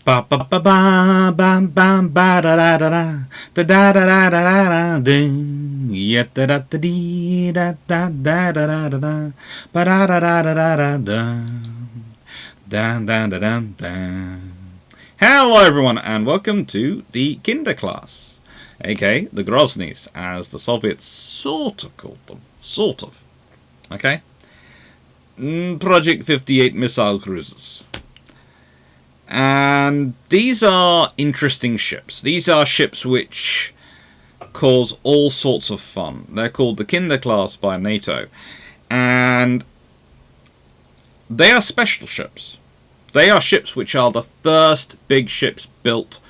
Ba ba ba ba ba ba ba da da da da da da da da da da ding da da da dee da da da da da da da ba da da da da da da da da da da da. Hello everyone and welcome to the Kynda class, aka the Groznys, as the Soviets sort of called them. Sort of. Okay? Project 58 missile cruisers. And these are interesting ships. These are ships which cause all sorts of fun. They're called the Kynda class by NATO. And they are special ships. They are ships which are the first big ships built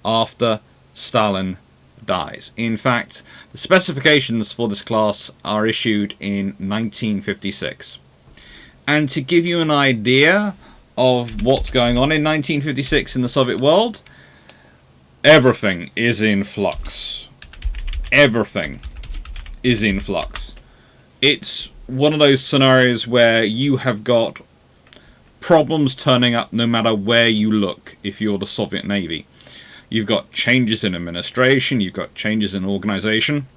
after Stalin dies. In fact, the specifications for this class are issued in 1956. And to give you an idea of what's going on in 1956 in the Soviet world, everything is in flux. Everything is in flux. It's one of those scenarios where you have got problems turning up no matter where you look if you're the Soviet Navy. You've got changes in administration, you've got changes in organization.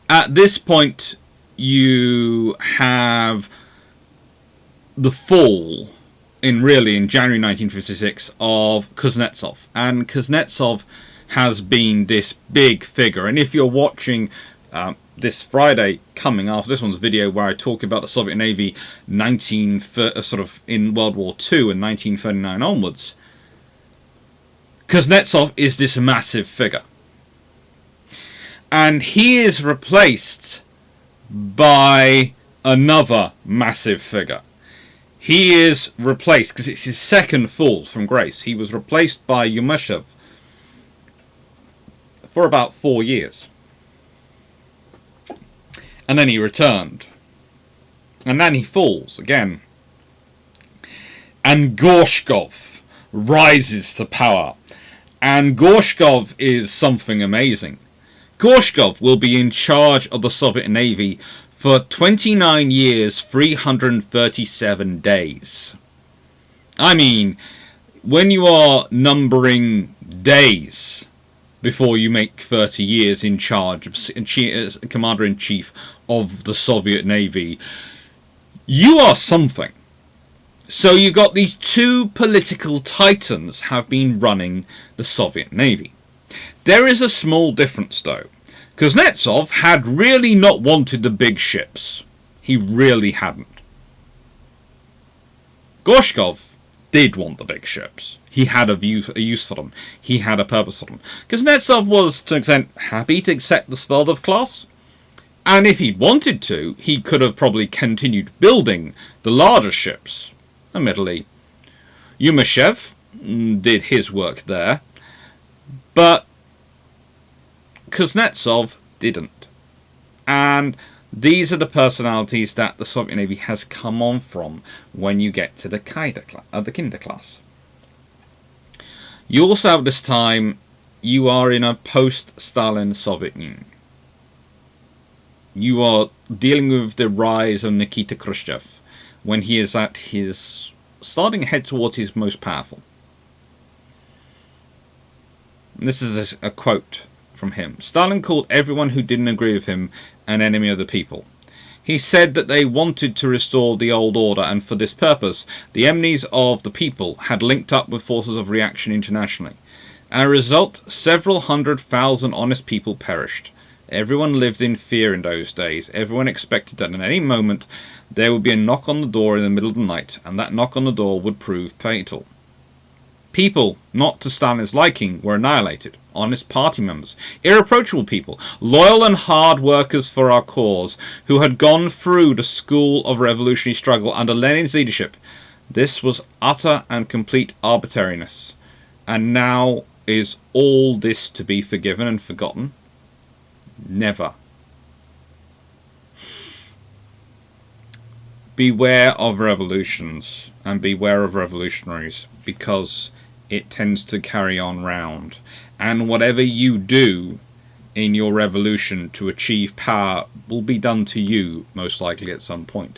At this point, you have the fall in January 1956 of Kuznetsov, and Kuznetsov has been this big figure. And if you're watching this Friday coming after this one's video where I talk about the Soviet Navy sort of in World War II and 1939 onwards, Kuznetsov is this massive figure, and he is replaced by another massive figure. He is replaced, because it's his second fall from grace, he was replaced by Yumyshev for about 4 years. And then he returned. And then he falls again. And Gorshkov rises to power. And Gorshkov is something amazing. Gorshkov will be in charge of the Soviet Navy for 29 years, 337 days. I mean, when you are numbering days before you make 30 years in charge of Commander-in-Chief of the Soviet Navy, you are something. So you got these two political titans have been running the Soviet Navy. There is a small difference though. Kuznetsov had really not wanted the big ships. He really hadn't. Gorshkov did want the big ships. He had a use for them. He had a purpose for them. Kuznetsov was, to an extent, happy to accept the Sveldov class. And if he'd wanted to, he could have probably continued building the larger ships. Admittedly, Yumyshev did his work there. But Kuznetsov didn't. And these are the personalities that the Soviet Navy has come on from when you get to the Kynda class. You also have this time, you are in a post-Stalin Soviet Union. You are dealing with the rise of Nikita Khrushchev when he is at his starting to head towards his most powerful. And this is a quote from him. Stalin called everyone who didn't agree with him an enemy of the people. He said that they wanted to restore the old order, and for this purpose, the enemies of the people had linked up with forces of reaction internationally. As a result, several 100,000 honest people perished. Everyone lived in fear in those days. Everyone expected that at any moment there would be a knock on the door in the middle of the night, and that knock on the door would prove fatal. People, not to Stalin's liking, were annihilated. Honest party members, irreproachable people, loyal and hard workers for our cause, who had gone through the school of revolutionary struggle under Lenin's leadership. This was utter and complete arbitrariness. And now is all this to be forgiven and forgotten? Never. Beware of revolutions, and beware of revolutionaries, because it tends to carry on round. And whatever you do in your revolution to achieve power will be done to you, most likely at some point.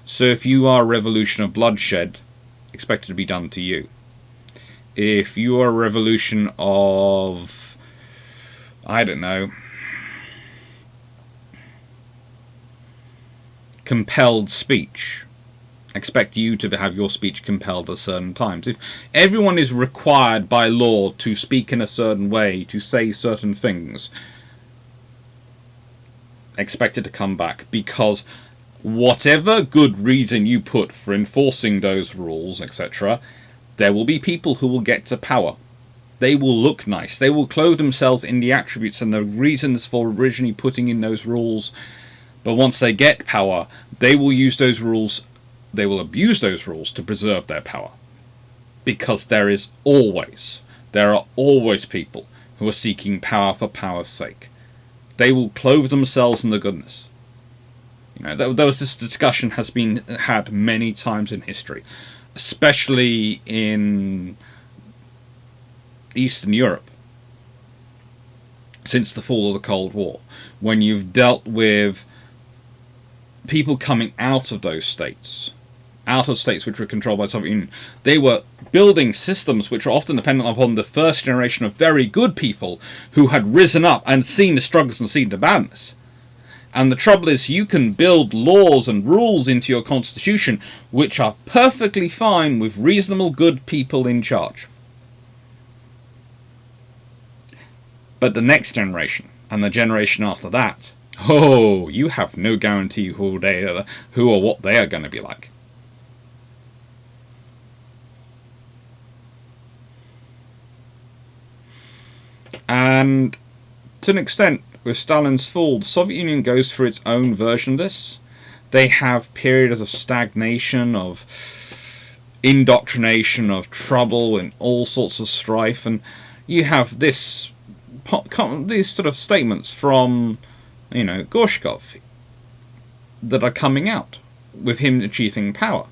So if you are a revolution of bloodshed, expect it to be done to you. if you are a revolution of, I don't know, compelled speech, expect you to have your speech compelled at certain times. If everyone is required by law to speak in a certain way, to say certain things, expect it to come back, because whatever good reason you put for enforcing those rules, etc., there will be people who will get to power. They will look nice. They will clothe themselves in the attributes and the reasons for originally putting in those rules. But once they get power, they will use those rules, they will abuse those rules to preserve their power. Because there are always people who are seeking power for power's sake. They will clothe themselves in the goodness. This discussion has been had many times in history, especially in Eastern Europe, since the fall of the Cold War, when you've dealt with people coming out of those states, which were controlled by the Soviet Union. They were building systems which were often dependent upon the first generation of very good people who had risen up and seen the struggles and seen the badness. And the trouble is, you can build laws and rules into your constitution which are perfectly fine with reasonable good people in charge. But the next generation, and the generation after that, you have no guarantee who or what they are going to be like. And to an extent, with Stalin's fall, the Soviet Union goes through its own version of this. They have periods of stagnation, of indoctrination, of trouble, and all sorts of strife. And you have these sort of statements from, Gorshkov that are coming out with him achieving power,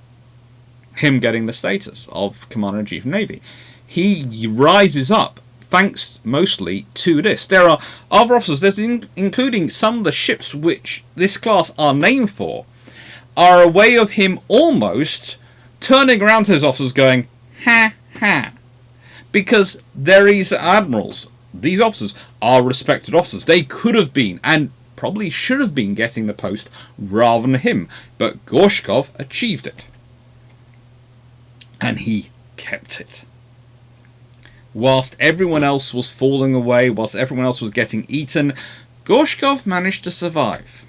him getting the status of Commander-in-Chief of Navy. He rises up thanks mostly to this. There are other officers, including some of the ships which this class are named for, are a way of him almost turning around to his officers going, ha ha. Because these admirals, these officers, are respected officers. They could have been, and probably should have been, getting the post rather than him. But Gorshkov achieved it. And he kept it. Whilst everyone else was falling away, whilst everyone else was getting eaten, Gorshkov managed to survive.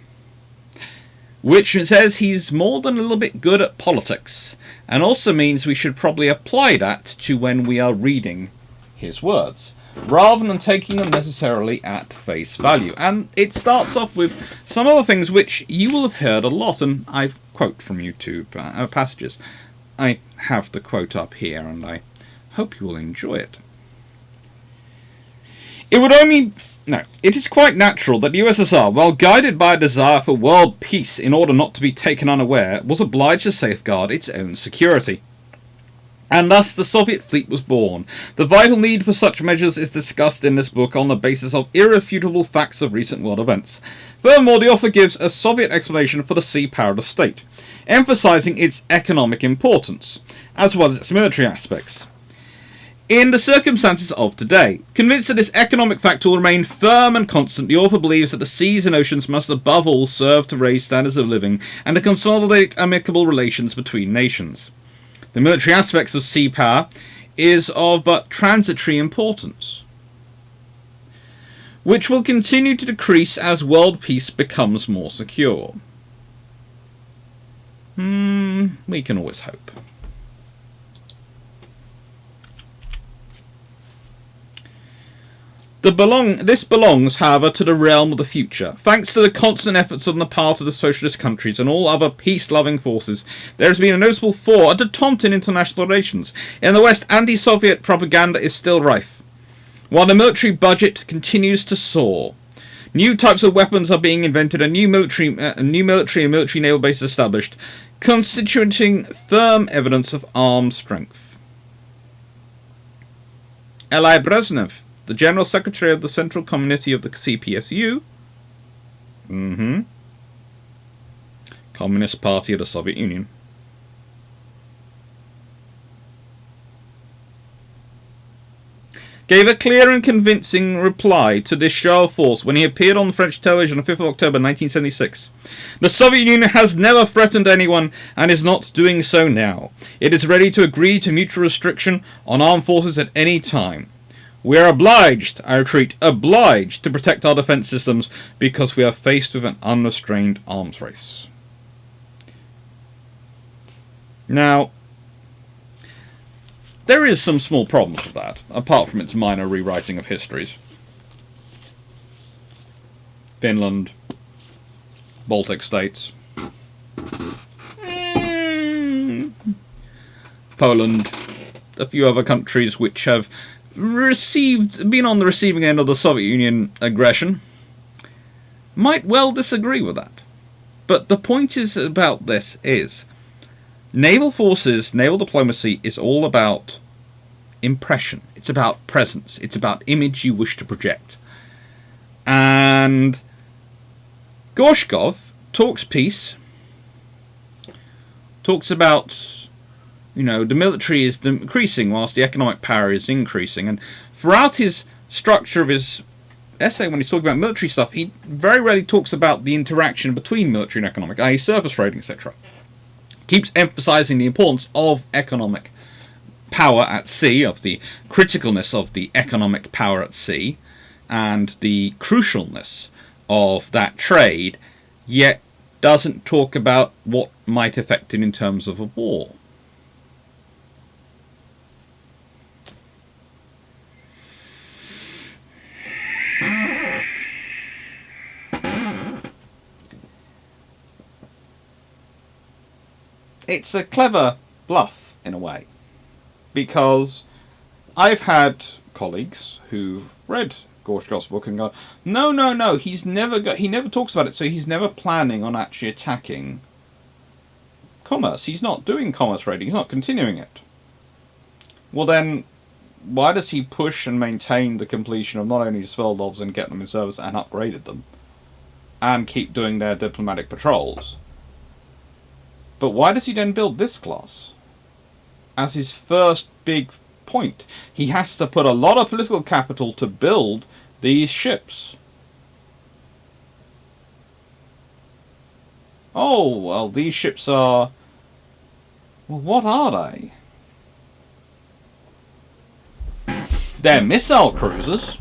Which says he's more than a little bit good at politics, and also means we should probably apply that to when we are reading his words, rather than taking them necessarily at face value. And it starts off with some other things which you will have heard a lot, and I quote from YouTube passages. I have the quote up here, and I hope you will enjoy it. It is quite natural that the USSR, while guided by a desire for world peace in order not to be taken unaware, was obliged to safeguard its own security. And thus the Soviet fleet was born. The vital need for such measures is discussed in this book on the basis of irrefutable facts of recent world events. Furthermore, the author gives a Soviet explanation for the sea power of the state, emphasizing its economic importance, as well as its military aspects. In the circumstances of today, convinced that this economic factor will remain firm and constant, the author believes that the seas and oceans must above all serve to raise standards of living and to consolidate amicable relations between nations. The military aspects of sea power is of but transitory importance, which will continue to decrease as world peace becomes more secure. We can always hope. This belongs, however, to the realm of the future. Thanks to the constant efforts on the part of the socialist countries and all other peace-loving forces, there has been a noticeable thaw and detente in international relations. In the West, anti-Soviet propaganda is still rife, while the military budget continues to soar. New types of weapons are being invented and new military and military naval bases established, constituting firm evidence of armed strength. L.I. Brezhnev, the General Secretary of the Central Committee of the CPSU, Communist Party of the Soviet Union, gave a clear and convincing reply to this show of force when he appeared on French television on 5th of October 1976. The Soviet Union has never threatened anyone and is not doing so now. It is ready to agree to mutual restriction on armed forces at any time. We are obliged, I repeat, obliged to protect our defence systems because we are faced with an unrestrained arms race. Now, there is some small problems with that, apart from its minor rewriting of histories. Finland, Baltic states, Poland, a few other countries which have been on the receiving end of the Soviet Union aggression, might well disagree with that. But the point is about this is, naval forces, naval diplomacy is all about impression. It's about presence. It's about image you wish to project. And Gorshkov talks peace, talks about, you know, the military is decreasing whilst the economic power is increasing. And throughout his structure of his essay, when he's talking about military stuff, he very rarely talks about the interaction between military and economic, i.e. surface trading, etc. Keeps emphasizing the importance of economic power at sea, of the criticalness of the economic power at sea, and the crucialness of that trade, yet doesn't talk about what might affect it in terms of a war. It's a clever bluff, in a way, because I've had colleagues who've read Gorshkov's book and go, no, he never talks about it, so he's never planning on actually attacking commerce. He's not doing commerce trading, he's not continuing it. Well then, why does he push and maintain the completion of not only Sveldovs and get them in service and upgraded them, and keep doing their diplomatic patrols? But why does he then build this class? As his first big point. He has to put a lot of political capital to build these ships. Oh, well, these ships are... Well, what are they? They're missile cruisers.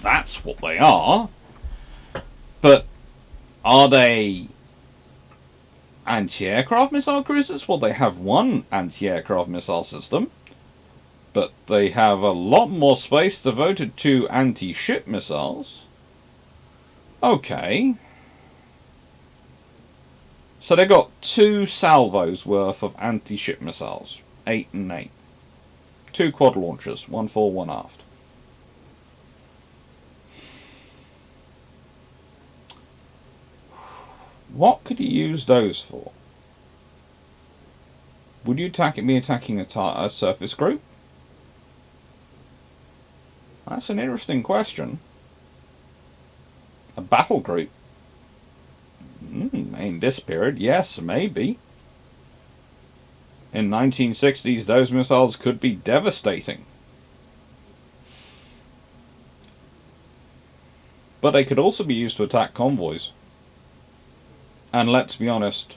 That's what they are. But are they anti-aircraft missile cruisers? Well, they have one anti-aircraft missile system, but they have a lot more space devoted to anti-ship missiles. Okay. So they got 2 salvos worth of anti-ship missiles. 8 and 8. 2 quad launchers, 1 fore, 1 aft. What could you use those for? Would you be attacking a surface group? That's an interesting question. A battle group? In this period, yes, maybe. In 1960s, those missiles could be devastating. But they could also be used to attack convoys. And let's be honest,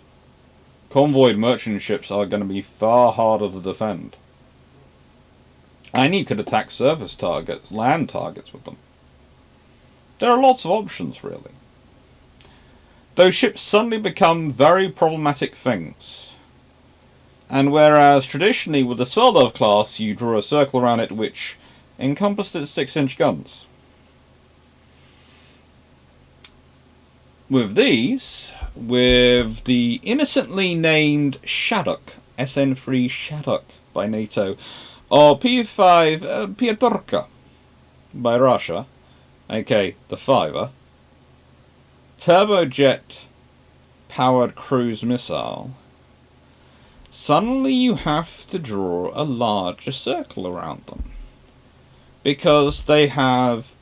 convoyed merchant ships are going to be far harder to defend. And you could attack surface targets, land targets with them. There are lots of options, really. Those ships suddenly become very problematic things. And whereas traditionally with the Sveldov class you draw a circle around it which encompassed its 6-inch guns. With these, with the innocently named Shadok, SN3 Shadok by NATO, or P5 Pietorka by Russia, aka the Fiver, turbojet powered cruise missile, suddenly you have to draw a larger circle around them, because they have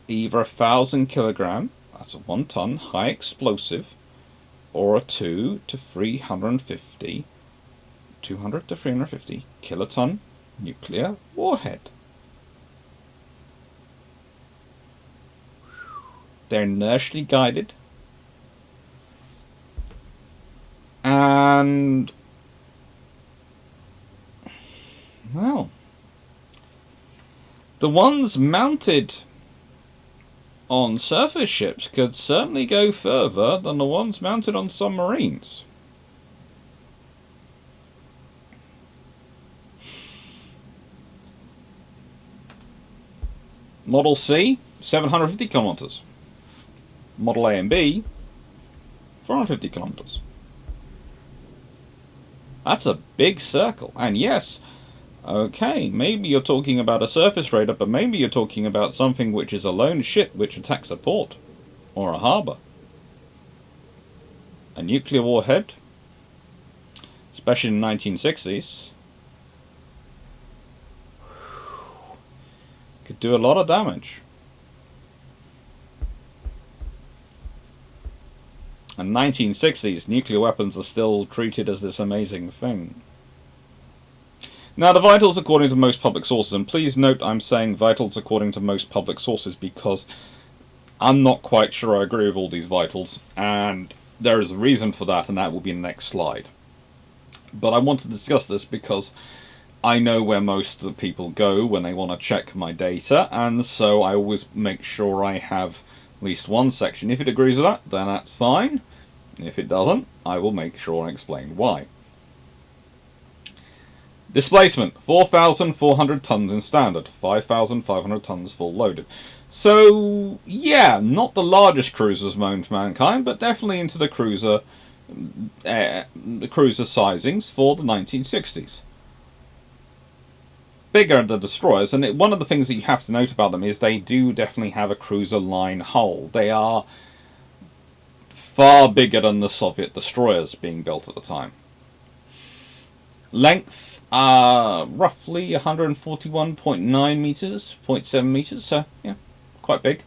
either 1,000 kilogram, that's a 1 ton high explosive, or a 200 to 350 kiloton nuclear warhead. They're inertially guided. And, well, the ones mounted on surface ships could certainly go further than the ones mounted on submarines. Model C, 750 kilometers. Model A and B, 450 kilometers. That's a big circle. And yes, okay, maybe you're talking about a surface raider, but maybe you're talking about something which is a lone ship which attacks a port or a harbour. A nuclear warhead, especially in the 1960s, could do a lot of damage. In the 1960s, nuclear weapons are still treated as this amazing thing. Now, the vitals according to most public sources, and please note I'm saying vitals according to most public sources because I'm not quite sure I agree with all these vitals, and there is a reason for that, and that will be in the next slide. But I want to discuss this because I know where most of the people go when they want to check my data, and so I always make sure I have at least one section. If it agrees with that, then that's fine. If it doesn't, I will make sure and explain why. Displacement, 4,400 tons in standard, 5,500 tons full loaded. So, yeah, not the largest cruisers known to mankind, but definitely into the cruiser sizings for the 1960s. Bigger the destroyers, and one of the things that you have to note about them is they do definitely have a cruiser line hull. They are far bigger than the Soviet destroyers being built at the time. Length, roughly 141.9 meters, 0.7 meters, so yeah, quite big.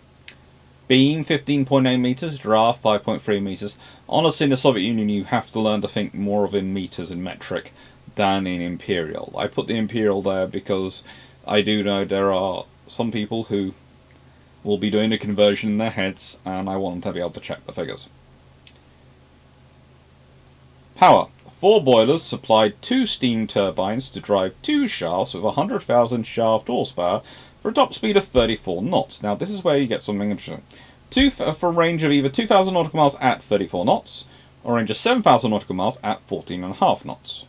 Beam, 15.8 meters, draft, 5.3 meters. Honestly, in the Soviet Union, you have to learn to think more of in meters and metric than in imperial. I put the imperial there because I do know there are some people who will be doing the conversion in their heads, and I want them to be able to check the figures. Power. 4 boilers supplied 2 steam turbines to drive 2 shafts with 100,000 shaft horsepower for a top speed of 34 knots. Now this is where you get something interesting. For a range of either 2,000 nautical miles at 34 knots, or a range of 7,000 nautical miles at 14.5 knots.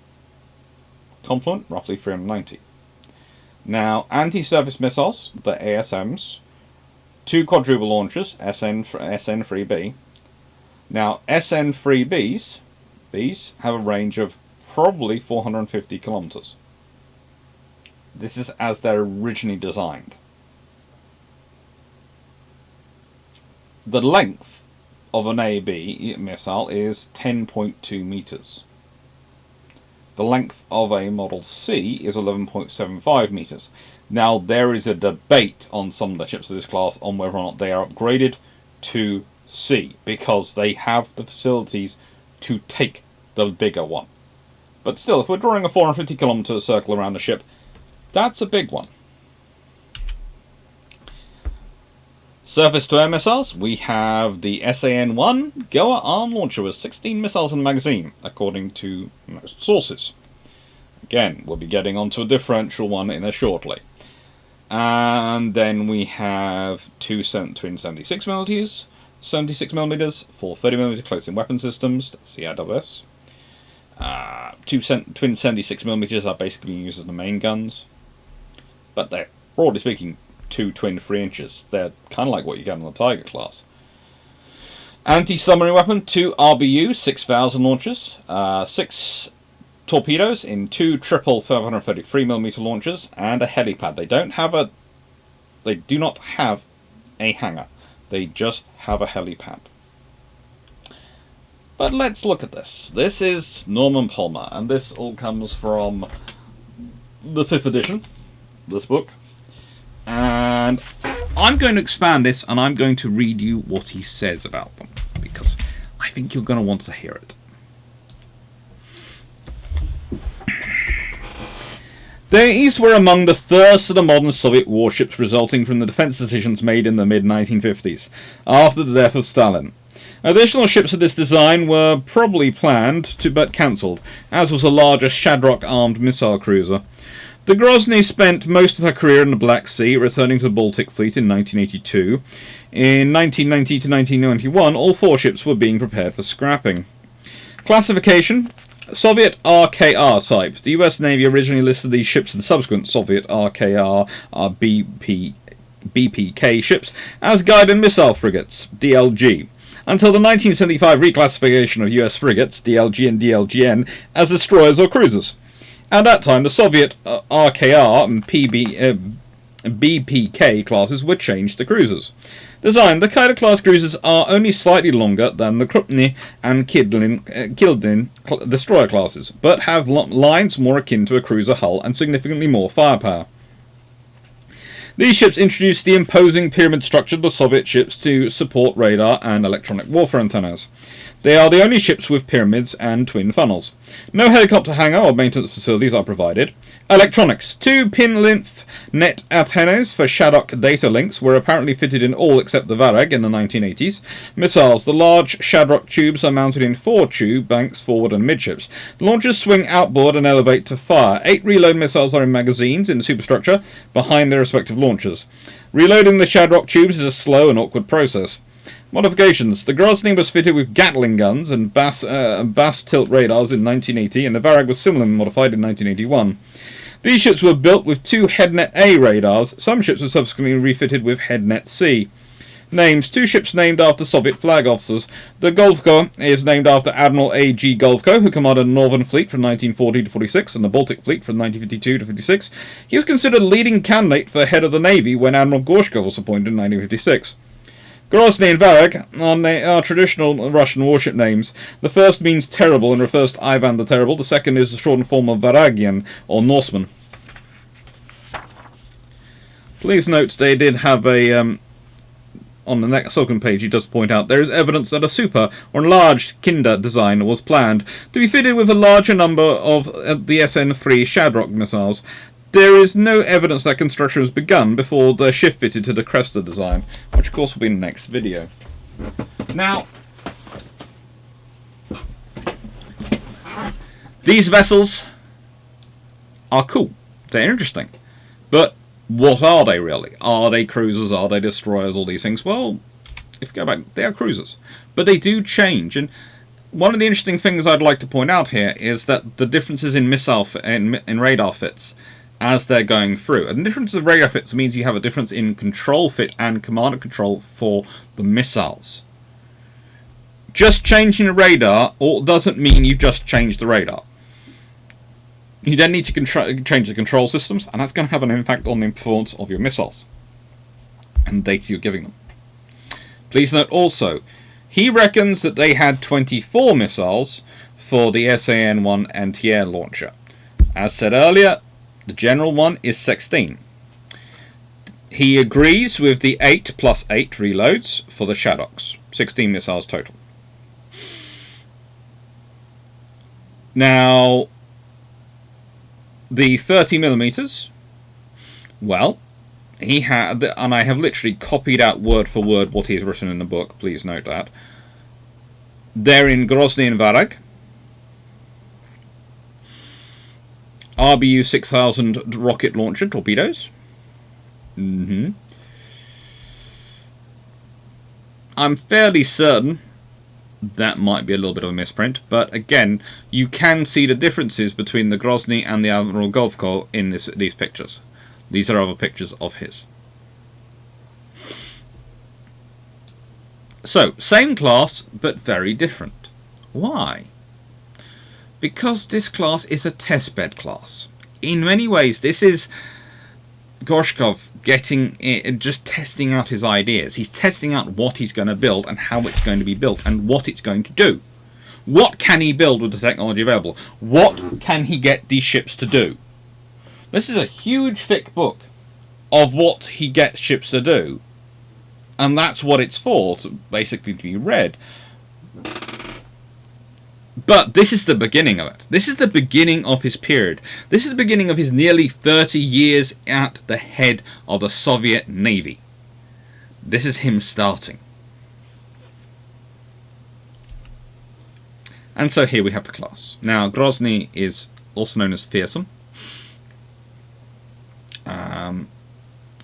Complement, roughly 390. Now, anti-surface missiles, the ASMs, 2 quadruple launchers, SN3B. Now, SN3Bs, these have a range of probably 450 kilometers. This is as they're originally designed. The length of an AB missile is 10.2 meters. The length of a Model C is 11.75 meters. Now, there is a debate on some of the ships of this class on whether or not they are upgraded to C, because they have the facilities to take the bigger one. But still, if we're drawing a 450 kilometer circle around the ship, that's a big one. Surface-to-air missiles, we have the SAN-1 Goa arm launcher with 16 missiles in the magazine, according to most sources. Again, we'll be getting onto a differential one in a shortly. And then we have 2 twin 76mm, 76mm for 30mm close-in weapon systems, CIWS. 2 twin 76mm are basically used as the main guns, but they're, broadly speaking, 2 twin 3 inches. They're kind of like what you get in the Tiger class. Anti-submarine weapon, 2 RBU, 6,000 launchers, 6 torpedoes in 2 triple 533mm launchers, and a helipad. They do not have a hangar. They just have a helipad. But let's look at this. This is Norman Palmer, and this all comes from the 5th edition, this book. And I'm going to expand this, and I'm going to read you what he says about them, because I think you're going to want to hear it. These were among the first of the modern Soviet warships resulting from the defense decisions made in the mid-1950s, after the death of Stalin. Additional ships of this design were probably planned, but cancelled, as was a larger Shadrock-armed missile cruiser. The Groznyy spent most of her career in the Black Sea, returning to the Baltic Fleet in 1982. In 1990 to 1991, all 4 ships were being prepared for scrapping. Classification: Soviet RKR type. The US Navy originally listed these ships and subsequent Soviet RKR BPK ships as guided missile frigates, DLG, until the 1975 reclassification of US frigates, DLG and DLGN, as destroyers or cruisers. At that time, the Soviet RKR and BPK classes were changed to cruisers. Design: the Kynda class cruisers are only slightly longer than the Krupny and Kildin destroyer classes, but have lines more akin to a cruiser hull and significantly more firepower. These ships introduced the imposing pyramid structure of the Soviet ships to support radar and electronic warfare antennas. They are the only ships with pyramids and twin funnels. No helicopter hangar or maintenance facilities are provided. Electronics: 2 pin-length net antennas for Shadok data links were apparently fitted in all except the Varag in the 1980s. Missiles: the large Shadok tubes are mounted in 4 tube banks forward and midships. The launchers swing outboard and elevate to fire. 8 reload missiles are in magazines in the superstructure behind their respective launchers. Reloading the Shadok tubes is a slow and awkward process. Modifications: the Groznyy was fitted with Gatling guns and Bass tilt radars in 1980, and the Varag was similarly modified in 1981. These ships were built with 2 Headnet A radars. Some ships were subsequently refitted with Headnet C. Names: 2 ships named after Soviet flag officers. The Golfko is named after Admiral A.G. Golfko, who commanded the Northern Fleet from 1940 to 46 and the Baltic Fleet from 1952 to 56. He was considered a leading candidate for head of the Navy when Admiral Gorshkov was appointed in 1956. Groznyy and Varag are traditional Russian warship names. The first means terrible and refers to Ivan the Terrible. The second is the shortened form of Varagian, or Norseman. Please note they did have a... on the next second page he does point out there is evidence that a super or enlarged Kynda design was planned to be fitted with a larger number of the SN-3 Shadrock missiles. There is no evidence that construction was begun before the ship fitted to the Cresta design, which of course will be in the next video. Now, these vessels are cool. They're interesting. But what are they really? Are they cruisers? Are they destroyers? All these things? Well, if you go back, they are cruisers. But they do change. And one of the interesting things I'd like to point out here is that the differences in in radar fits as they're going through. And the difference of radar fits means you have a difference in control fit and command and control for the missiles. Just changing the radar doesn't mean you just changed the radar. You then need to change the control systems, and that's going to have an impact on the performance of your missiles and the data you're giving them. Please note also, he reckons that they had 24 missiles for the SAN-1 anti-air launcher. As said earlier, the general one is 16. He agrees with the 8 plus 8 reloads for the Shadoks. 16 missiles total. Now, the 30mm, well, he had, and I have literally copied out word for word what he's written in the book, please note that. They're in Groznyy and Varag. RBU 6000 rocket launcher torpedoes. I'm fairly certain that might be a little bit of a misprint, but again, you can see the differences between the Groznyy and the Admiral Golfko in these pictures. These are other pictures of his. So, same class, but very different. Why? Because this class is a testbed class. In many ways, this is Gorshkov just testing out his ideas. He's testing out what he's going to build and how it's going to be built and what it's going to do. What can he build with the technology available? What can he get these ships to do? This is a huge, thick book of what he gets ships to do. And that's what it's for, basically to be read. But this is the beginning of it. This is the beginning of his period. This is the beginning of his nearly 30 years at the head of the Soviet Navy. This is him starting. And so here we have the class. Now, Groznyy is also known as fearsome.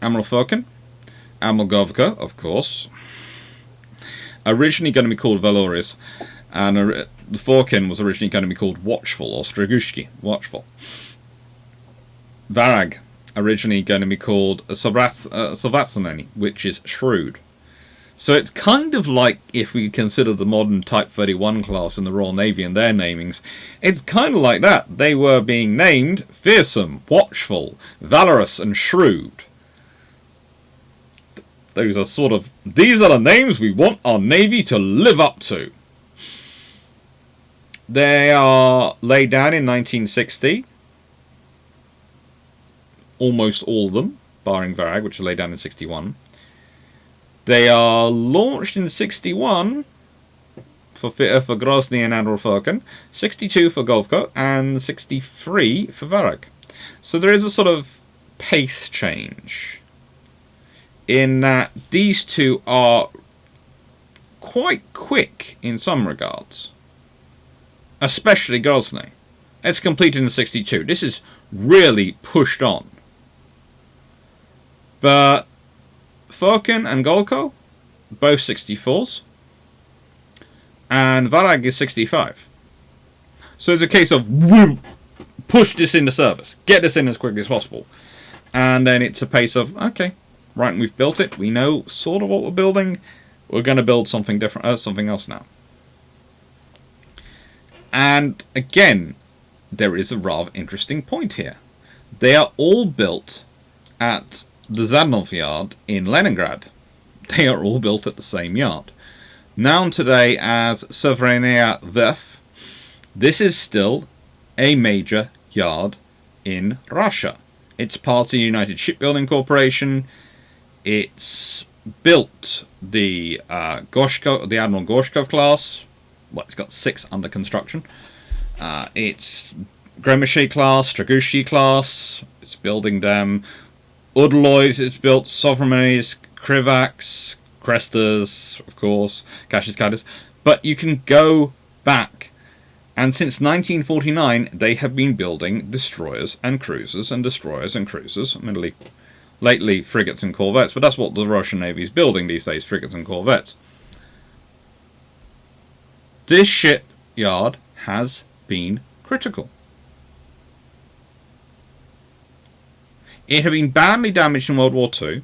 Admiral Firkin, Admiral Govko, of course. Originally going to be called Valorius, and the Firkin was originally going to be called Watchful, or Stragushki, Watchful. Varag, originally going to be called Sovatsaneni, which is Shrewd. So it's kind of like if we consider the modern Type 31 class in the Royal Navy and their namings, it's kind of like that. They were being named Fearsome, Watchful, Valorous, and Shrewd. These are the names we want our Navy to live up to. They are laid down in 1960. Almost all of them, barring Varag, which are laid down in 61. They are launched in 61 for Groznyy and Admiral Firkin, 62 for Govko, and 63 for Varag. So there is a sort of pace change in that these two are quite quick in some regards. Especially Groznyy. It's completed in 62. This is really pushed on. But Firkin and Golko, both 64s. And Varag is 65. So it's a case of push this into service. Get this in as quickly as possible. And then it's a pace of, okay, right, we've built it. We know sort of what we're building. We're going to build something different, something else now. And again, there is a rather interesting point here. They are all built at the Zadnov yard in Leningrad. They are all built at the same yard. Known today as Sovrennaya Verf, this is still a major yard in Russia. It's part of the United Shipbuilding Corporation. It's built the Gorshkov, the Admiral Gorshkov class. Well, it's got 6 under construction. It's Groznyy class, Stragushki class. It's building them. Udaloys, it's built Sovremenys, Krivaks, Krestas, of course, Kashiskadas. But you can go back, and since 1949, they have been building destroyers and cruisers and destroyers and cruisers. Admittedly, lately frigates and corvettes, but that's what the Russian Navy is building these days, frigates and corvettes. This shipyard has been critical. It had been badly damaged in World War II. It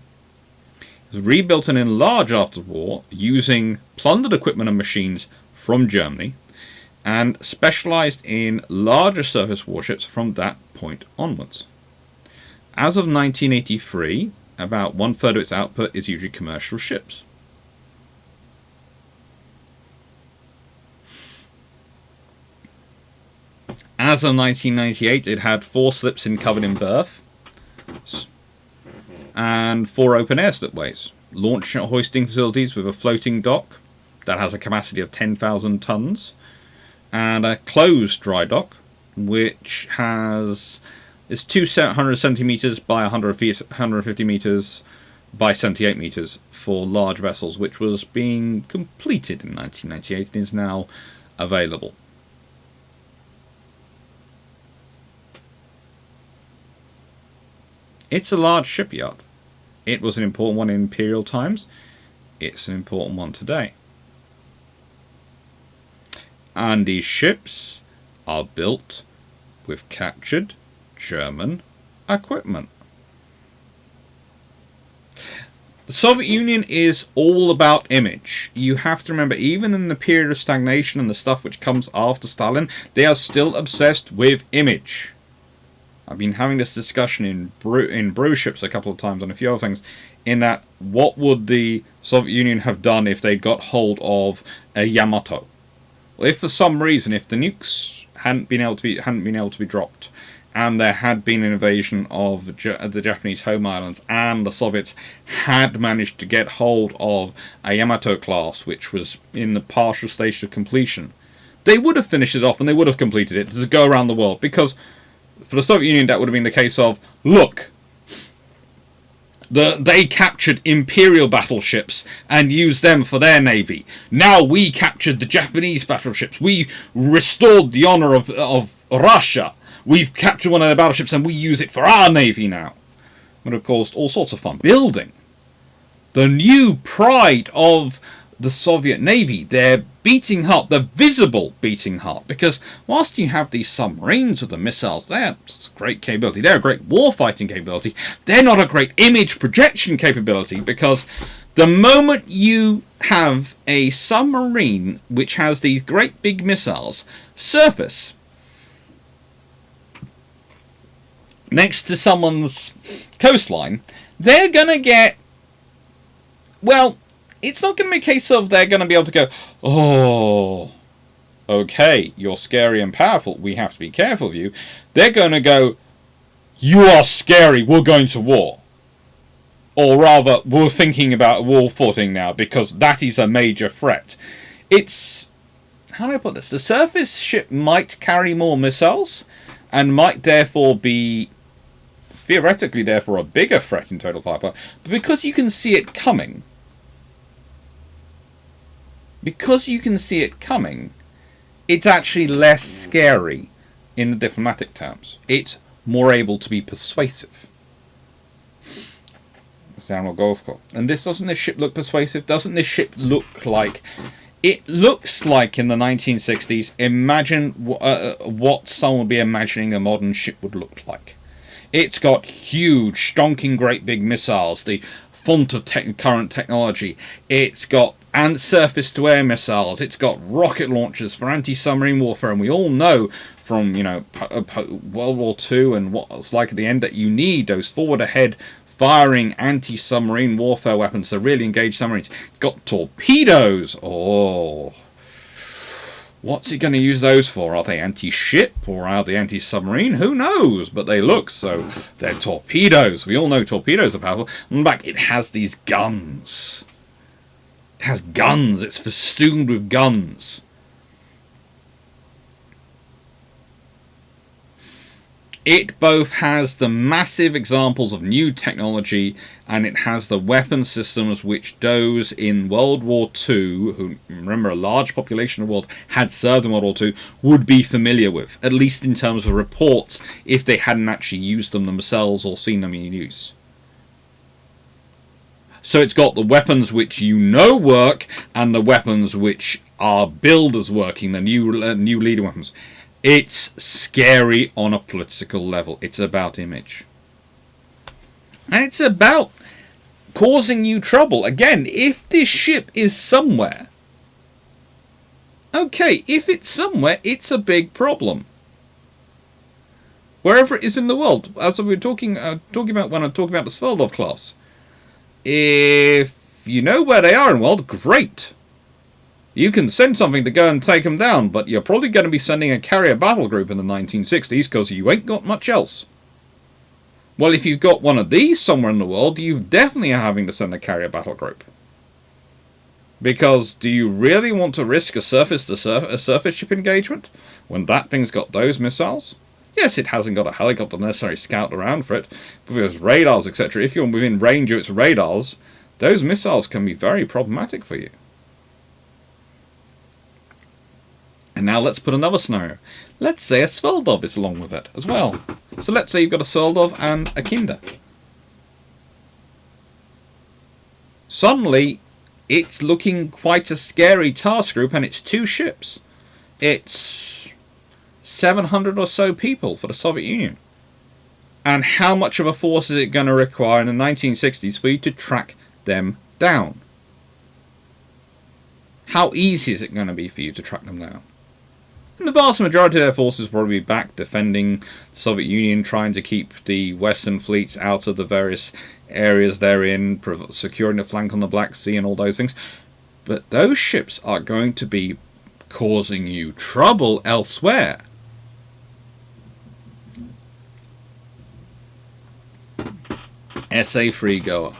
was rebuilt and enlarged after the war using plundered equipment and machines from Germany, and specialised in larger surface warships from that point onwards. As of 1983, about 1/3 of its output is usually commercial ships. As of 1998, it had 4 slips in covered in berth and 4 open air slipways, launch and hoisting facilities with a floating dock that has a capacity of 10,000 tons, and a closed dry dock which is 270 meters by 150 meters by 78 meters for large vessels, which was being completed in 1998 and is now available. It's a large shipyard. It was an important one in imperial times. It's an important one today. And these ships are built with captured German equipment. The Soviet Union is all about image. You have to remember, even in the period of stagnation and the stuff which comes after Stalin, they are still obsessed with image. I've been having this discussion in brew ships a couple of times on a few other things, in that what would the Soviet Union have done if they'd got hold of a Yamato? Well, if for some reason, if the nukes hadn't been able to be dropped, and there had been an invasion of the Japanese home islands, and the Soviets had managed to get hold of a Yamato class, which was in the partial stage of completion, they would have finished it off and they would have completed it to go around the world, because for the Soviet Union that would have been the case of, look, they captured Imperial battleships and used them for their navy. Now we captured the Japanese battleships. We restored the honor of Russia. We've captured one of their battleships and we use it for our navy now. Would have caused all sorts of fun. Building the new pride of the Soviet Navy, their beating heart, the visible beating heart, because whilst you have these submarines with the missiles, they're great capability, they're a great warfighting capability, they're not a great image projection capability, because the moment you have a submarine which has these great big missiles surface next to someone's coastline, they're going to get, well, it's not going to be a case of they're going to be able to go, oh, okay, you're scary and powerful, we have to be careful of you. They're going to go, you are scary, we're going to war. Or rather, we're thinking about a war footing now, because that is a major threat. It's, how do I put this? The surface ship might carry more missiles, and might therefore be, theoretically therefore, a bigger threat in total firepower. But because you can see it coming, it's actually less scary in the diplomatic terms. It's more able to be persuasive. Naval Gorshkov. And doesn't this ship look persuasive? Doesn't this ship look like... It looks like in the 1960s, imagine what someone would be imagining a modern ship would look like. It's got huge, stonking, great big missiles, the font of current technology. It's got surface-to-air missiles. It's got rocket launchers for anti-submarine warfare, and we all know from World War II and what it's like at the end that you need those forward-ahead firing anti-submarine warfare weapons to really engage submarines. It's got torpedoes. Oh, what's it going to use those for? Are they anti-ship or are they anti-submarine? Who knows? But they look so. They're torpedoes. We all know torpedoes are powerful. On the back, it has these guns. It has guns. It's festooned with guns. It both has the massive examples of new technology, and it has the weapon systems which those in World War II, who, remember, a large population of the world had served in World War II, would be familiar with, at least in terms of reports, if they hadn't actually used them themselves or seen them in use. So it's got the weapons which you know work, and the weapons which are billed as working, the new leading weapons. It's scary on a political level. It's about image. And it's about causing you trouble. Again, if this ship is somewhere, okay, if it's somewhere, it's a big problem. Wherever it is in the world, as we were talking about when I'm talking about the Sveldov class, if you know where they are in the world, great. You can send something to go and take them down, but you're probably going to be sending a carrier battle group in the 1960s because you ain't got much else. Well, if you've got one of these somewhere in the world, you definitely are having to send a carrier battle group. Because do you really want to risk a surface ship engagement when that thing's got those missiles? Yes, it hasn't got a helicopter necessarily scout around for it, but with its radars, etc., if you're within range of its radars, those missiles can be very problematic for you. And now let's put another scenario. Let's say a Sveldov is along with it as well. So let's say you've got a Sveldov and a Kynda. Suddenly, it's looking quite a scary task group, and it's two ships. It's 700 or so people for the Soviet Union. And how much of a force is it going to require in the 1960s for you to track them down? How easy is it going to be for you to track them down? And the vast majority of their forces will probably be back defending the Soviet Union, trying to keep the Western fleets out of the various areas they're in, securing the flank on the Black Sea and all those things. But those ships are going to be causing you trouble elsewhere. SA Freegoer.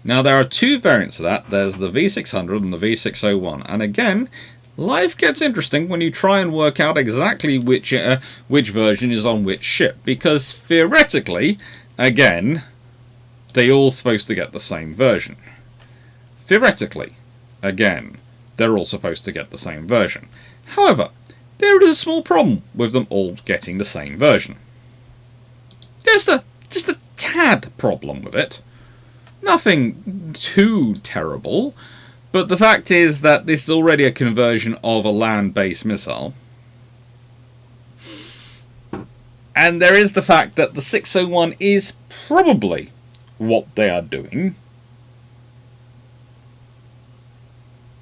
Now there are two variants of that. There's the V600 and the V601. And again, life gets interesting when you try and work out exactly which version is on which ship, because theoretically, again, they're all supposed to get the same version. Theoretically, again, they're all supposed to get the same version. However, there is a small problem with them all getting the same version. Just a tad problem with it. Nothing too terrible, but the fact is that this is already a conversion of a land-based missile. And there is the fact that the 601 is probably what they are doing.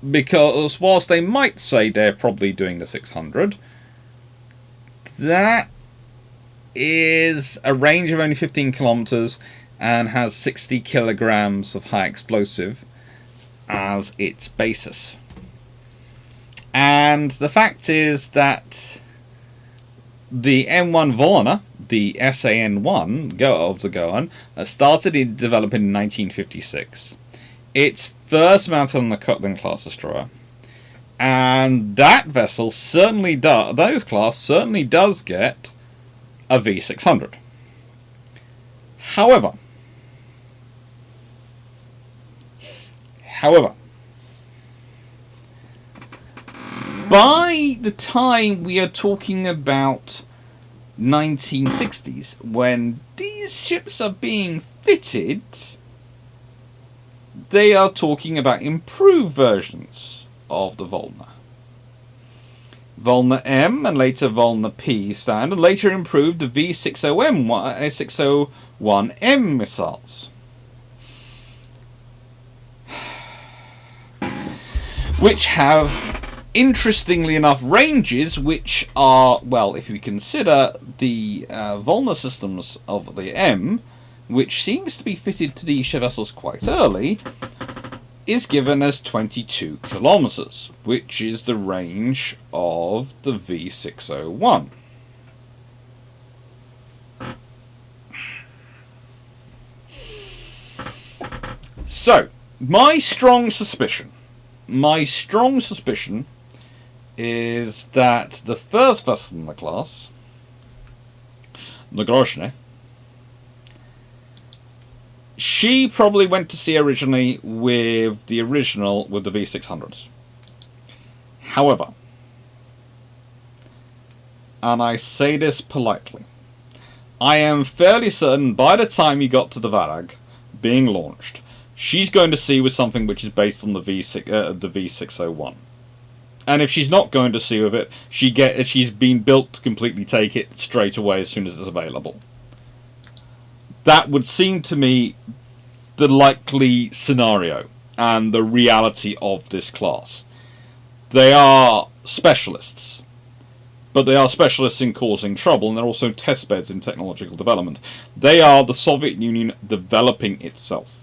Because whilst they might say they're probably doing the 600, that is a range of only 15 kilometers and has 60 kilograms of high explosive as its basis. And the fact is that the M1 Volna, the SAN-1 of the Gohan, started in development in 1956. It's first mounted on the Kutlan class destroyer, and that vessel certainly does. Those class certainly does get a V600. However, by the time we are talking about 1960s, when these ships are being fitted, they are talking about improved versions of the Volna. Volna M and later Volna P stand, and later improved the V601M missiles, which have, interestingly enough, ranges which are, well, if we consider the Volna systems of the M, which seems to be fitted to these vessels quite early, is given as 22 kilometers, which is the range of the V601. So, my strong suspicion is that the first vessel in the class, the Groznyy, she probably went to sea originally with the V600s. However, and I say this politely, I am fairly certain by the time you got to the Varag being launched, she's going to sea with something which is based on the V601. And if she's not going to sea with it, she's been built to completely take it straight away as soon as it's available. That would seem to me the likely scenario and the reality of this class. They are specialists, but they are specialists in causing trouble, and they're also testbeds in technological development. They are the Soviet Union developing itself.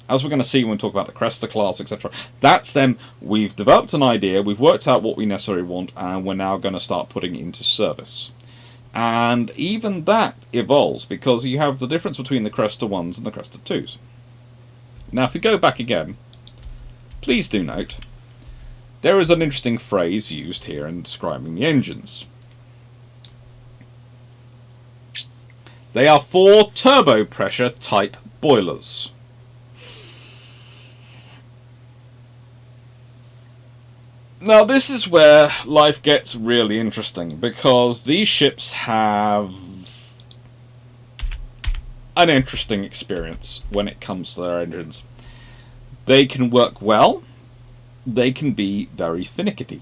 As we're going to see when we talk about the Cresta class, etc., that's them. We've developed an idea, we've worked out what we necessarily want, and we're now going to start putting it into service. And even that evolves, because you have the difference between the Cresta 1s and the Cresta 2s. Now, if we go back again, please do note, there is an interesting phrase used here in describing the engines. They are 4 turbo pressure type boilers. Now, this is where life gets really interesting, because these ships have an interesting experience when it comes to their engines. They can work well, they can be very finicky.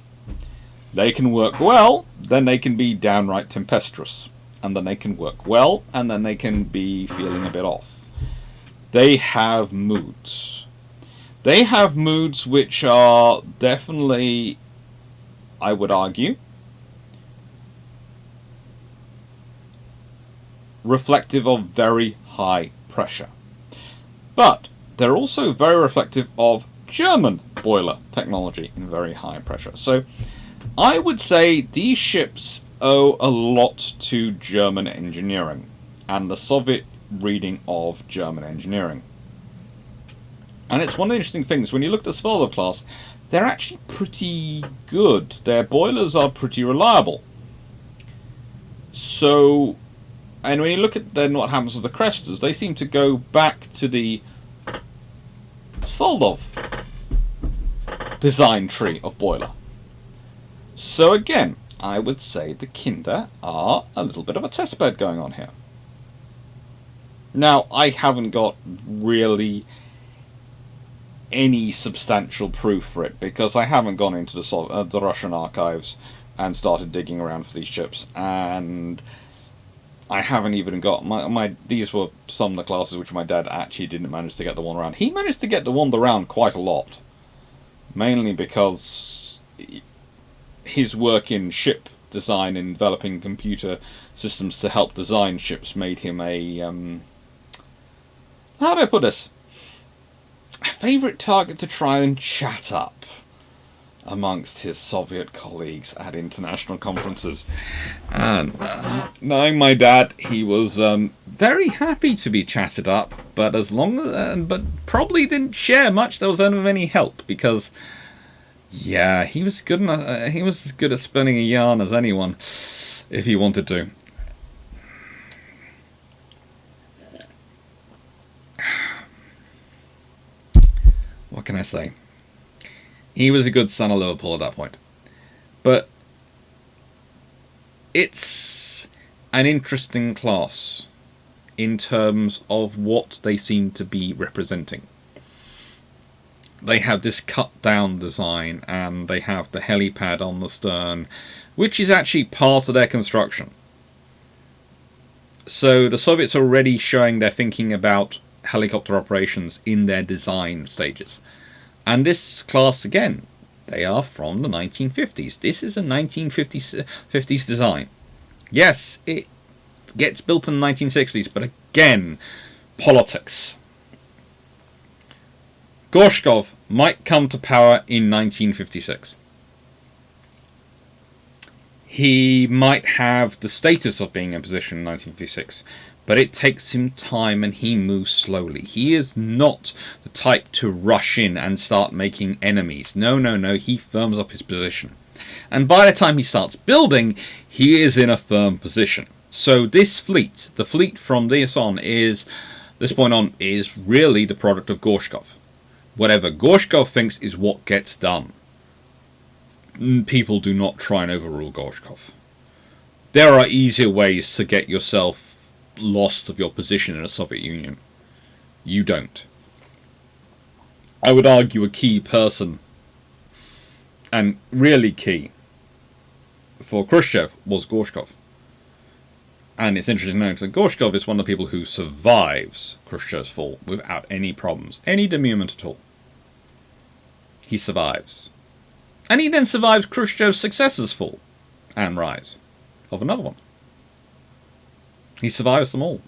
They can work well, then they can be downright tempestuous. And then they can work well, and then they can be feeling a bit off. They have moods. They have moods which are definitely, I would argue, reflective of very high pressure. But they're also very reflective of German boiler technology in very high pressure. So I would say these ships owe a lot to German engineering and the Soviet reading of German engineering. And it's one of the interesting things, when you look at the Svalbard class, they're actually pretty good. Their boilers are pretty reliable. So, and when you look at then what happens with the Crestas, they seem to go back to the Svoldov design tree of boiler. So again, I would say the Kynda are a little bit of a testbed going on here. Now, I haven't got really any substantial proof for it, because I haven't gone into the Russian archives and started digging around for these ships, and I haven't even got these were some of the classes which my dad actually didn't manage to get the one around. He managed to get the one around quite a lot, mainly because his work in ship design and developing computer systems to help design ships made him a how do I put this? A favourite target to try and chat up amongst his Soviet colleagues at international conferences. And knowing my dad, he was very happy to be chatted up, but but probably didn't share much that was of any help, because yeah, he was good enough. He was as good at spinning a yarn as anyone, if he wanted to. What can I say? He was a good son of Liverpool at that point. But it's an interesting class in terms of what they seem to be representing. They have this cut-down design, and they have the helipad on the stern, which is actually part of their construction. So the Soviets are already showing their thinking about helicopter operations in their design stages. And this class, again, they are from the 1950s. This is a 1950s design. Yes, it gets built in the 1960s, but again, politics. Gorshkov might come to power in 1956. He might have the status of being in position in 1956, but it takes him time and he moves slowly. He is not the type to rush in and start making enemies. No, he firms up his position. And by the time he starts building, he is in a firm position. So this fleet, the fleet from this point on, is really the product of Gorshkov. Whatever Gorshkov thinks is what gets done. People do not try and overrule Gorshkov. There are easier ways to get yourself lost of your position in the Soviet Union. You don't. I would argue a key person, and really key, for Khrushchev was Gorshkov. And it's interesting to note that Gorshkov is one of the people who survives Khrushchev's fall without any problems, any demurrament at all. He survives. And he then survives Khrushchev's successor's fall and rise of another one. He survives them all.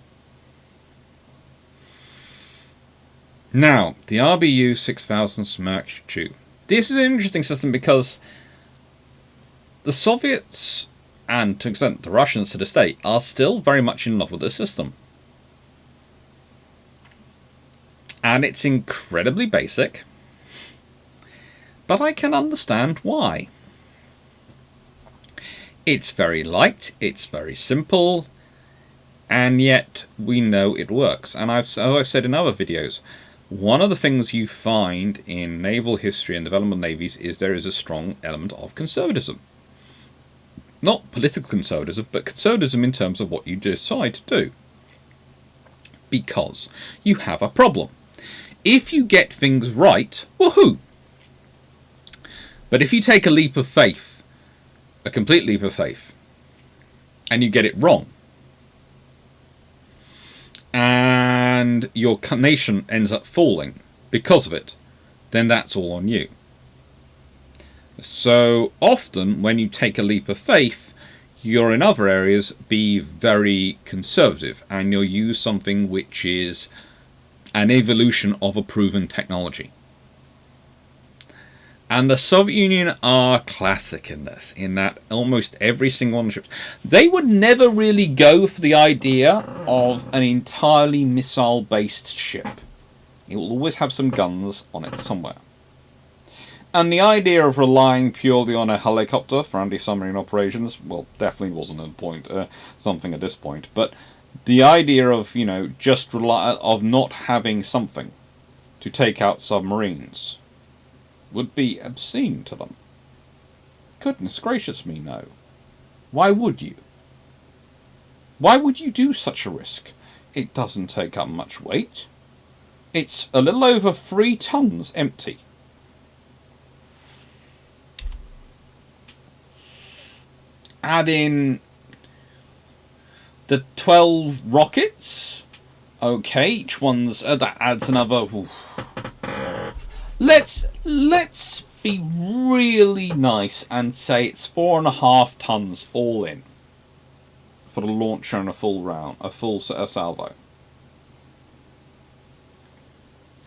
Now, the RBU 6000 Smerch 2. This is an interesting system because the Soviets, and to an extent the Russians to this day, are still very much in love with this system. And it's incredibly basic, but I can understand why. It's very light, it's very simple, and yet we know it works. And as I've said in other videos, one of the things you find in naval history and development of navies is there is a strong element of conservatism. Not political conservatism, but conservatism in terms of what you decide to do. Because you have a problem. If you get things right, woohoo! But if you take a leap of faith, a complete leap of faith, and you get it wrong, and your nation ends up falling because of it, then that's all on you. So often when you take a leap of faith, you're in other areas be very conservative, and you'll use something which is an evolution of a proven technology. And the Soviet Union are classic in this, in that almost every single one of the ships, they would never really go for the idea of an entirely missile-based ship. It will always have some guns on it somewhere. And the idea of relying purely on a helicopter for anti-submarine operations, well, definitely wasn't something at this point. But the idea of, just of not having something to take out submarines would be obscene to them. Goodness gracious me, no. Why would you? Why would you do such a risk? It doesn't take up much weight. It's a little over 3 tons empty. Add in the 12 rockets. Okay, each one's that adds another. Oof. Let's be really nice and say it's 4.5 tons all in for the launcher and a full salvo.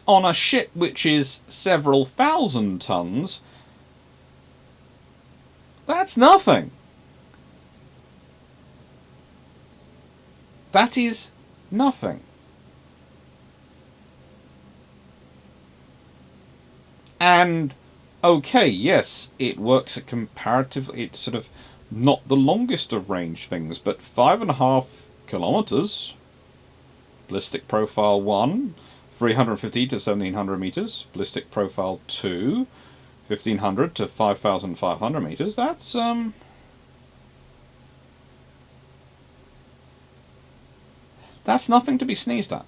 On a ship which is several thousand tons, that's nothing. That is nothing. And, okay, yes, it works at comparatively, it's sort of not the longest of range things, but 5.5 kilometers, ballistic profile 1, 350 to 1700 meters, ballistic profile 2, 1500 to 5500 meters, that's nothing to be sneezed at.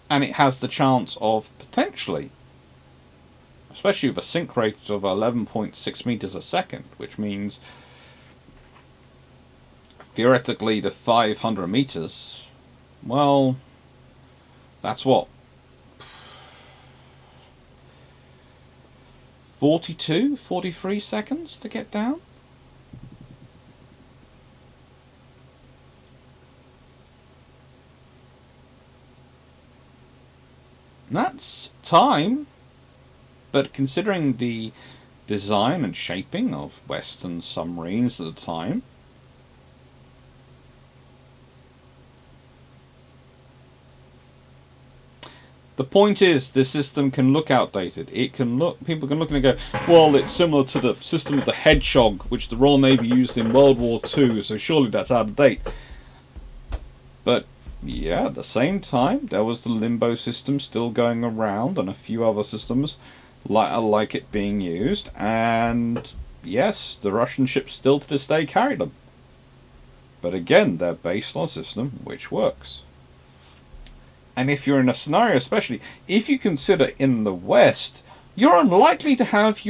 And it has the chance of potentially, especially with a sink rate of 11.6 meters a second, which means theoretically to 500 meters, well, that's what? 43 seconds to get down? That's time, but considering the design and shaping of Western submarines at the time, the point is, the system can look outdated. It can look, people can look and go, well, it's similar to the system of the Hedgehog, which the Royal Navy used in World War II, so surely that's out of date. But yeah, at the same time, there was the Limbo system still going around, and a few other systems like it being used, and yes, the Russian ships still to this day carry them. But again, they're based on a system which works. And if you're in a scenario, especially if you consider in the West, you're unlikely to have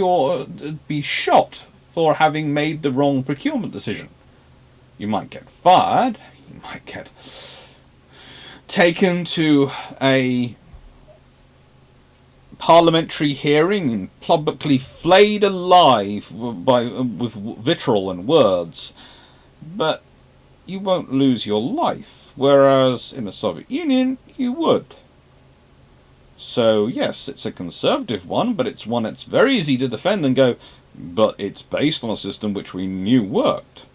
be shot for having made the wrong procurement decision. You might get fired, you might get taken to a parliamentary hearing and publicly flayed alive with vitriol and words, but you won't lose your life, whereas in the Soviet Union you would. So yes, it's a conservative one, but it's one that's very easy to defend and go, but it's based on a system which we knew worked.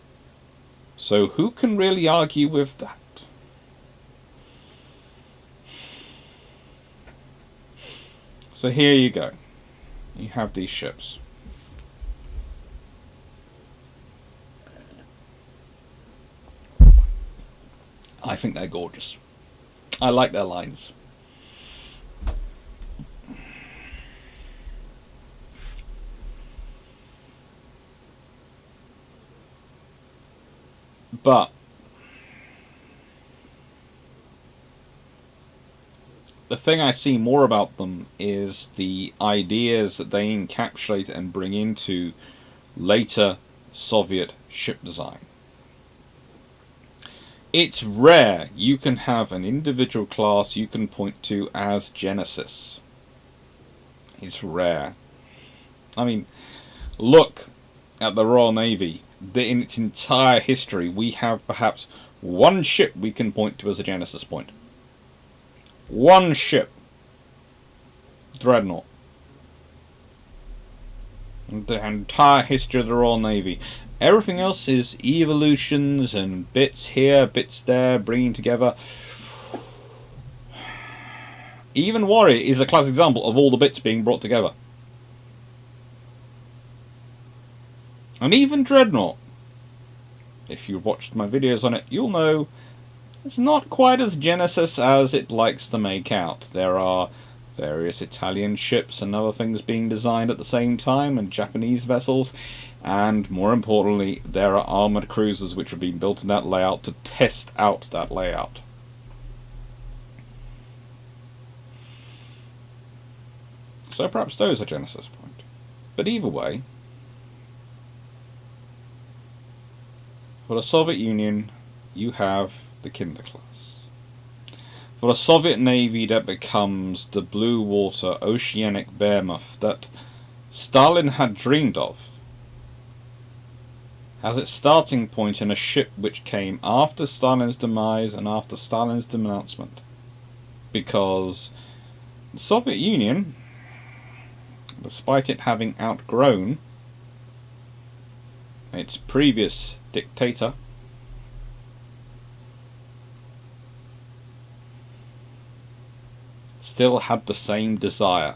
So who can really argue with that? So here you go. You have these ships. I think they're gorgeous. I like their lines. But the thing I see more about them is the ideas that they encapsulate and bring into later Soviet ship design. It's rare you can have an individual class you can point to as Genesis. It's rare. I mean, look at the Royal Navy. In its entire history, we have perhaps one ship we can point to as a Genesis point. One ship. Dreadnought. The entire history of the Royal Navy. Everything else is evolutions and bits here, bits there, bringing together. Even Warrior is a classic example of all the bits being brought together. And even Dreadnought, if you've watched my videos on it, you'll know it's not quite as Genesis as it likes to make out. There are various Italian ships and other things being designed at the same time, and Japanese vessels, and more importantly, there are armoured cruisers which are being built in that layout to test out that layout. So perhaps those are Genesis point. But either way, for the Soviet Union, you have the Kynda class. For the Soviet Navy, that becomes the blue water oceanic behemoth that Stalin had dreamed of, as its starting point in a ship which came after Stalin's demise and after Stalin's denouncement. Because the Soviet Union, despite it having outgrown its previous dictator, still had the same desire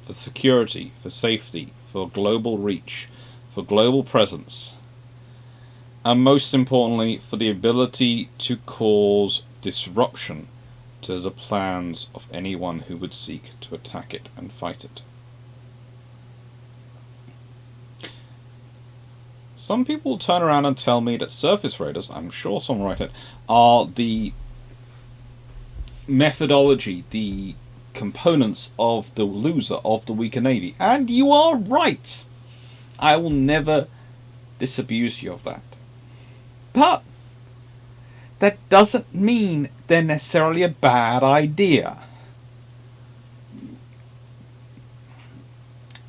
for security, for safety, for global reach, for global presence, and most importantly for the ability to cause disruption to the plans of anyone who would seek to attack it and fight it. Some people turn around and tell me that surface raiders, I'm sure someone wrote it, are the methodology, the components of the loser, of the weaker navy. And you are right. I will never disabuse you of that. But that doesn't mean they're necessarily a bad idea.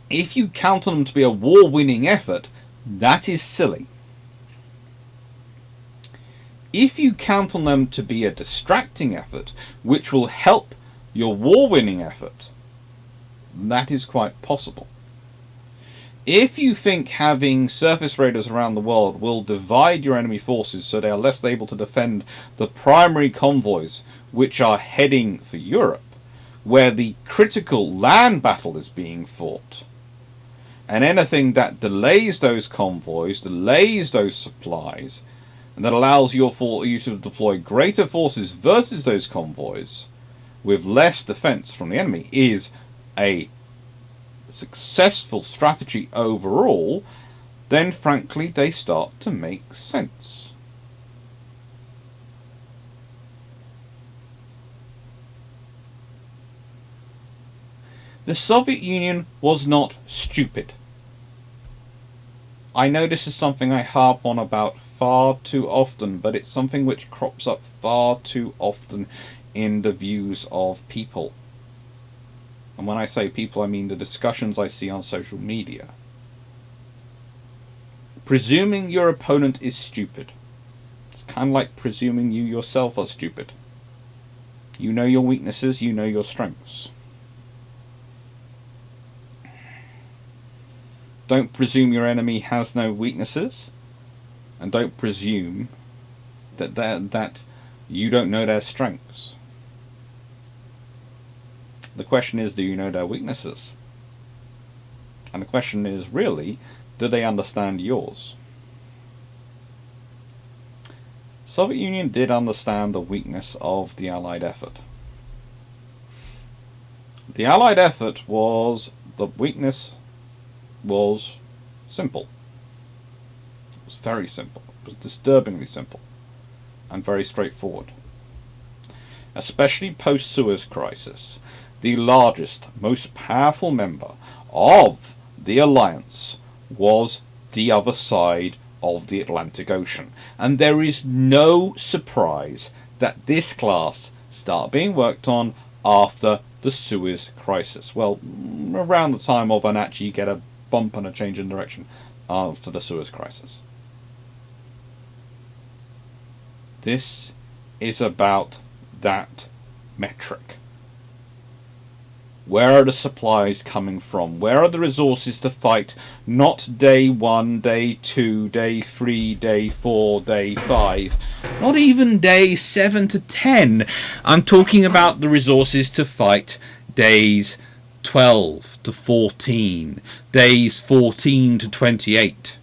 If you count on them to be a war-winning effort, that is silly. If you count on them to be a distracting effort, which will help your war-winning effort, that is quite possible. If you think having surface raiders around the world will divide your enemy forces so they are less able to defend the primary convoys which are heading for Europe, where the critical land battle is being fought, and anything that delays those convoys, delays those supplies, and that allows you to deploy greater forces versus those convoys with less defense from the enemy is a successful strategy overall, then frankly they start to make sense. The Soviet Union was not stupid. I know this is something I harp on about far too often, but it's something which crops up far too often in the views of people. And when I say people, I mean the discussions I see on social media. Presuming your opponent is stupid. It's kind of like presuming you yourself are stupid. You know your weaknesses, you know your strengths. Don't presume your enemy has no weaknesses, and don't presume that you don't know their strengths. The question is, do you know their weaknesses? And the question is really, do they understand yours? Soviet Union did understand the weakness of the Allied effort. The Allied effort was, the weakness was simple. It was very simple. It was disturbingly simple and very straightforward. Especially post-Suez Crisis, the largest, most powerful member of the alliance was the other side of the Atlantic Ocean. And there is no surprise that this class started being worked on after the Suez Crisis. Well, around the time of, and actually you get a bump and a change in direction after the Suez Crisis. This is about that metric. Where are the supplies coming from? Where are the resources to fight? Not day 1, day 2, day 3, day 4, day 5. Not even day 7 to 10. I'm talking about the resources to fight days 12 to 14. Days 14 to 28.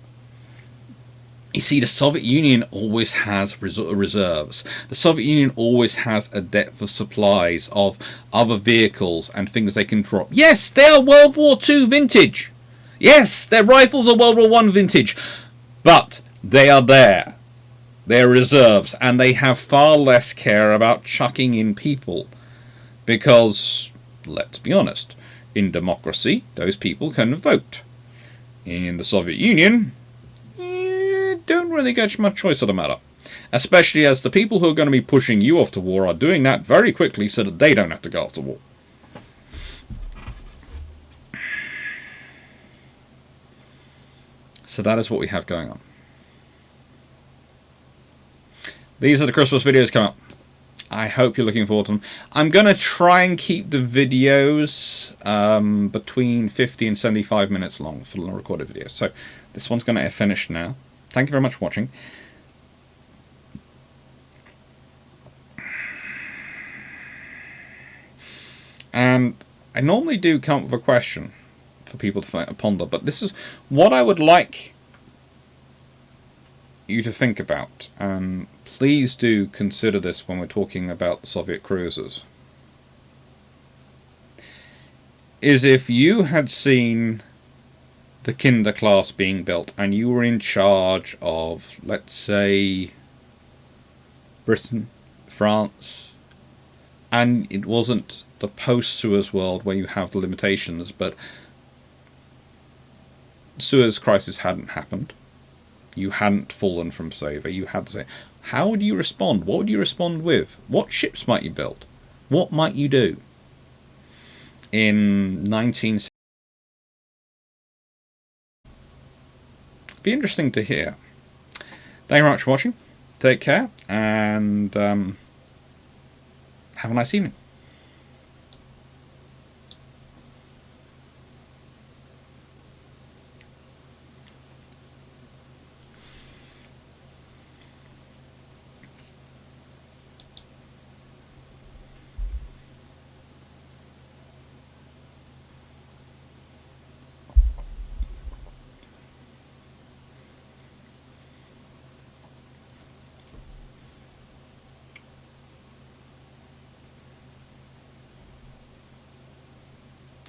You see, the Soviet Union always has reserves. The Soviet Union always has a depth of supplies of other vehicles and things they can drop. Yes, they are World War II vintage. Yes, their rifles are World War I vintage. But they are there. They're reserves. And they have far less care about chucking in people. Because, let's be honest, in democracy, those people can vote. In the Soviet Union, don't really get much choice of the matter. Especially as the people who are going to be pushing you off to war are doing that very quickly so that they don't have to go off to war. So that is what we have going on. These are the Christmas videos coming up. I hope you're looking forward to them. I'm going to try and keep the videos between 50 and 75 minutes long for the recorded videos. So this one's going to finish now. Thank you very much for watching. And I normally do come up with a question for people to ponder, but this is what I would like you to think about. And please do consider this when we're talking about the Soviet cruisers. Is if you had seen the Kynda class being built and you were in charge of, let's say, Britain, France, and it wasn't the post-Suez world where you have the limitations, but Suez crisis hadn't happened, you hadn't fallen from favor, you had to say, how would you respond? What would you respond with? What ships might you build? What might you do? In 1960, be interesting to hear. Thank you very much for watching. Take care, and have a nice evening.